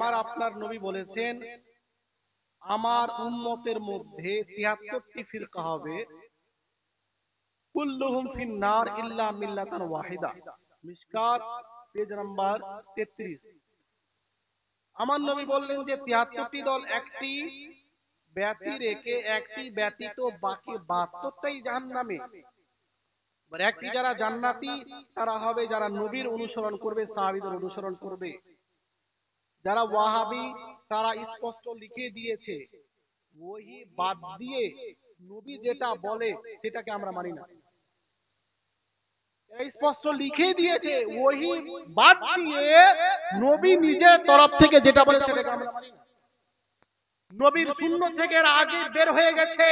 আমার আপনার নবী বলেছেন আমার উম্মতের মধ্যে ৭৩টি ফিরকা হবে, কুল্লুহুম ফিন্নার ইল্লা মিল্লাতান ওয়াহিদা। Mishkat page number 33। আমার নবী বললেন যে ৭৩টি দল একটি ব্যতি রেখে একটি ব্যতীত বাকি ৭২টাই জাহান্নামে। একটি যারা জান্নাতি তারা হবে যারা নবীর অনুসরণ করবে, সাহাবীদের অনুসরণ করবে। যারা ওয়াহাবি তারা স্পষ্ট লিখে দিয়েছে ওহি বাদ দিয়ে নবী যেটা বলে সেটাকে আমরা মানি না। স্পষ্ট লিখে দিয়েছে ওহি বাদ দিয়ে নবী নিজের তরফ থেকে যেটা বলে সেটাকে আমরা মানি না। নবীর সুন্নাত থেকে আগে বের হয়ে গেছে।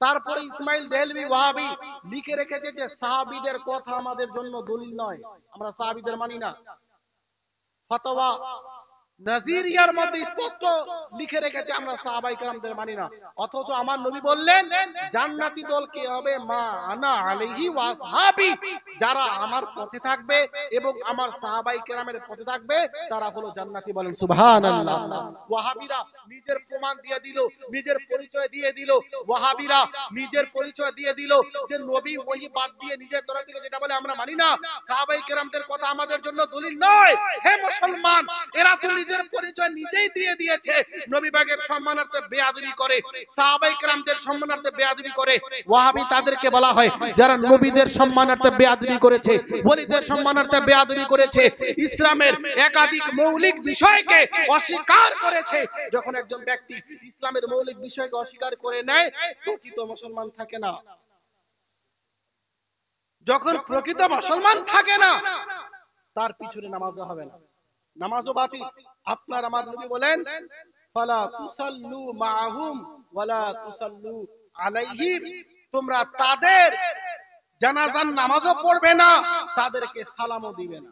তারপরে ইসমাইল দেহলভি ওয়াহাবি লিখে রেখেছে যে সাহাবীদের কথা আমাদের জন্য দলিল নয়, আমরা সাহাবীদের মানি না। ফতোয়া নাজিরিয়ার মধ্যে স্পষ্ট লিখে রেখেছে আমরা সাহাবায়ে কেরামদের মানি না। অথচ আমার নবী বললেন জান্নাতি দল কে হবে, মা আনা আলাইহি ওয়া আসহাবি, যারা আমার পথে থাকবে এবং আমার সাহাবায়ে কেরামের পথে থাকবে তারা হলো জান্নাতি। বলেন সুবহানাল্লাহ। ওয়াহাবিরা নিজের প্রমাণ দিয়ে দিল, নিজের পরিচয় দিয়ে দিল। ওয়াহাবিরা নিজের পরিচয় দিয়ে দিল যে নবী ওহী বাদ দিয়ে নিজের তরফ থেকে যেটা বলে আমরা মানি না, সাহাবায়ে কেরামদের কথা আমাদের জন্য দলিল নয়। হে মুসলমান, এরা তো নিজের পরিচয় নিজেই দিয়ে দিয়েছে। নবী পাকের সম্মানার্থে বেয়াদবি করে, সাহাবায়ে কেরামদের সম্মানার্থে বেয়াদবি করে। ওয়াহাবি তাদেরকে বলা হয় যারা নবীদের সম্মানার্থে বেয়াদবি করেছে, ওলিদের সম্মানার্থে বেয়াদবি করেছে, ইসলামের একাধিক মৌলিক বিষয়কে অস্বীকার করেছে। যখন একজন ব্যক্তি ইসলামের মৌলিক বিষয়কে অস্বীকার করে নেয় প্রকৃত মুসলমান থাকে না। যখন প্রকৃত মুসলমান থাকে না তার পিছনে নামাজও হবে না, নামাজও বাতিল। আপনার আমার নবী বলেন ফালা তুসাল্লু মাআহুম ওয়ালা তুসাল্লু আলাইহিম, তোমরা তাদের জানাজার নামাজও পড়বে না, তাদেরকে সালামও দিবে না।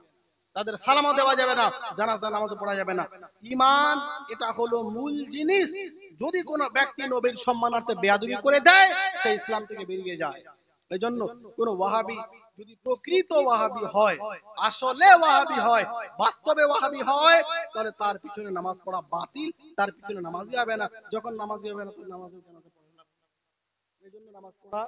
তাদের সালামও দেওয়া যাবে না, জানাজার নামাজও পড়া যাবে না। ঈমান এটা হলো মূল জিনিস। যদি কোনো ব্যক্তি নবীর সম্মানার্থে বেয়াদবি করে দেয় সে ইসলাম থেকে বেরিয়ে যায়। এইজন্য কোন ওয়াহাবি যদি প্রকৃত ওয়াহাবি হয়, আসলে ওয়াহাবি হয়, বাস্তবে ওয়াহাবি হয়, তাহলে তার পিছনে নামাজ পড়া বাতিল, তার পিছনে নামাজই হবে না। যখন নামাজই হবে না তখন নামাজও জানাজা পড়ে না। এইজন্য নামাজ পড়া